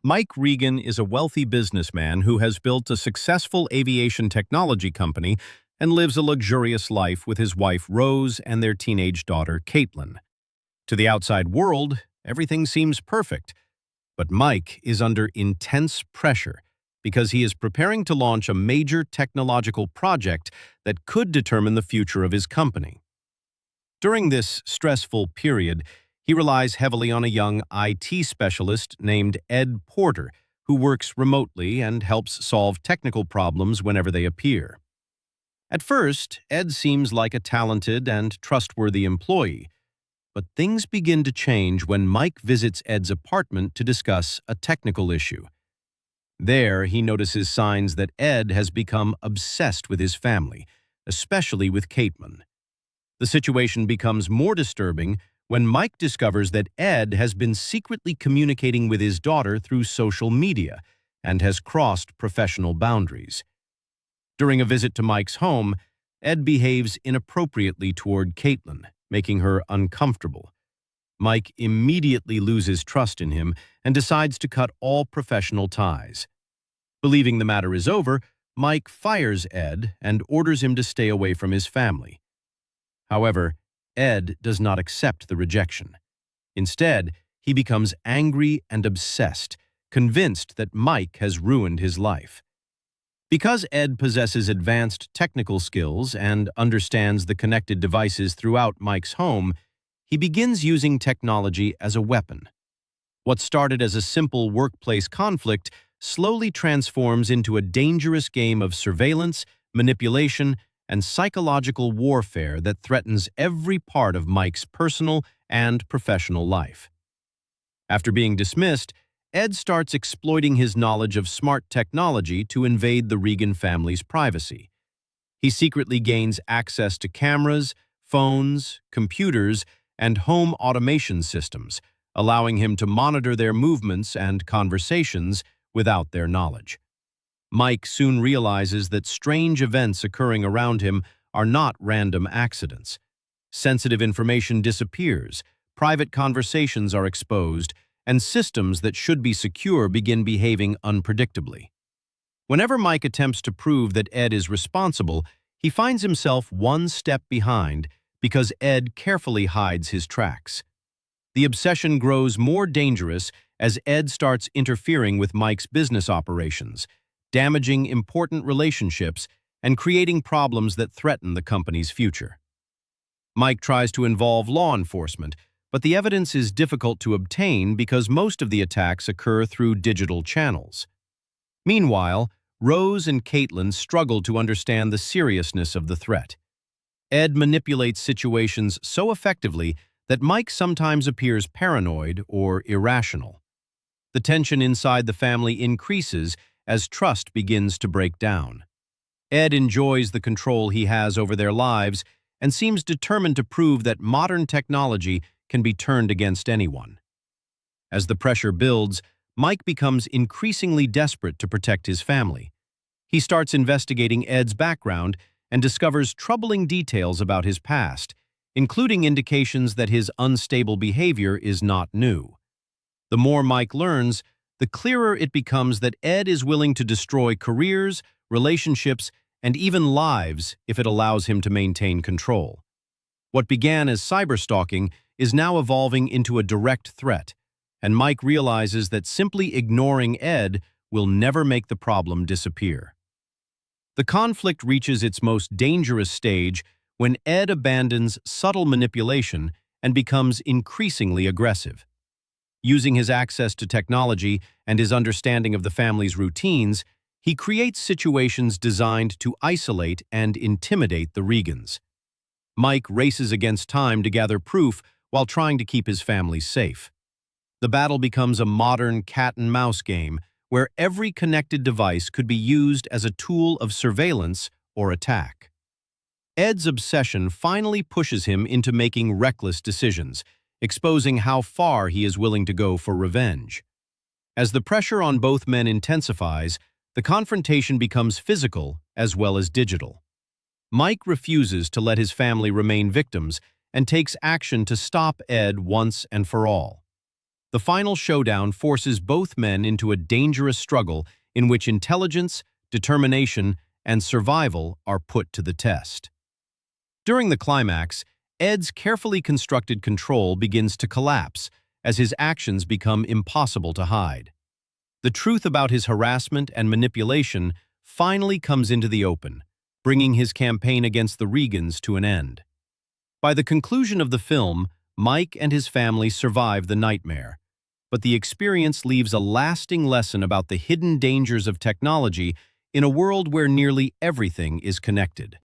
Mike Regan is a wealthy businessman who has built a successful aviation technology company and lives a luxurious life with his wife Rose and their teenage daughter Caitlin. To the outside world, everything seems perfect, but Mike is under intense pressure because he is preparing to launch a major technological project that could determine the future of his company. During this stressful period, he relies heavily on a young IT specialist named Ed Porter, who works remotely and helps solve technical problems whenever they appear. At first, Ed seems like a talented and trustworthy employee, but things begin to change when Mike visits Ed's apartment to discuss a technical issue. There, he notices signs that Ed has become obsessed with his family, especially with Caitlin. The situation becomes more disturbing when Mike discovers that Ed has been secretly communicating with his daughter through social media and has crossed professional boundaries. During a visit to Mike's home, Ed behaves inappropriately toward Caitlin, making her uncomfortable. Mike immediately loses trust in him and decides to cut all professional ties. Believing the matter is over, Mike fires Ed and orders him to stay away from his family. However, Ed does not accept the rejection. Instead, he becomes angry and obsessed, convinced that Mike has ruined his life. Because Ed possesses advanced technical skills and understands the connected devices throughout Mike's home, he begins using technology as a weapon. What started as a simple workplace conflict slowly transforms into a dangerous game of surveillance, manipulation, and psychological warfare that threatens every part of Mike's personal and professional life. After being dismissed, Ed starts exploiting his knowledge of smart technology to invade the Regan family's privacy. He secretly gains access to cameras, phones, computers, and home automation systems, allowing him to monitor their movements and conversations without their knowledge. Mike soon realizes that strange events occurring around him are not random accidents. Sensitive information disappears, private conversations are exposed, and systems that should be secure begin behaving unpredictably. Whenever Mike attempts to prove that Ed is responsible, he finds himself one step behind because Ed carefully hides his tracks. The obsession grows more dangerous as Ed starts interfering with Mike's business operations, damaging important relationships and creating problems that threaten the company's future. Mike tries to involve law enforcement, but the evidence is difficult to obtain because most of the attacks occur through digital channels. Meanwhile, Rose and Caitlin struggle to understand the seriousness of the threat. Ed manipulates situations so effectively that Mike sometimes appears paranoid or irrational. The tension inside the family increases as trust begins to break down. Ed enjoys the control he has over their lives and seems determined to prove that modern technology can be turned against anyone. As the pressure builds, Mike becomes increasingly desperate to protect his family. He starts investigating Ed's background and discovers troubling details about his past, including indications that his unstable behavior is not new. The more Mike learns, the clearer it becomes that Ed is willing to destroy careers, relationships, and even lives if it allows him to maintain control. What began as cyberstalking is now evolving into a direct threat, and Mike realizes that simply ignoring Ed will never make the problem disappear. The conflict reaches its most dangerous stage when Ed abandons subtle manipulation and becomes increasingly aggressive. Using his access to technology and his understanding of the family's routines, he creates situations designed to isolate and intimidate the Regans. Mike races against time to gather proof while trying to keep his family safe. The battle becomes a modern cat-and-mouse game where every connected device could be used as a tool of surveillance or attack. Ed's obsession finally pushes him into making reckless decisions, exposing how far he is willing to go for revenge. As the pressure on both men intensifies, the confrontation becomes physical as well as digital. Mike refuses to let his family remain victims and takes action to stop Ed once and for all. The final showdown forces both men into a dangerous struggle in which intelligence, determination, and survival are put to the test. During the climax, Ed's carefully constructed control begins to collapse as his actions become impossible to hide. The truth about his harassment and manipulation finally comes into the open, bringing his campaign against the Regans to an end. By the conclusion of the film, Mike and his family survive the nightmare, but the experience leaves a lasting lesson about the hidden dangers of technology in a world where nearly everything is connected.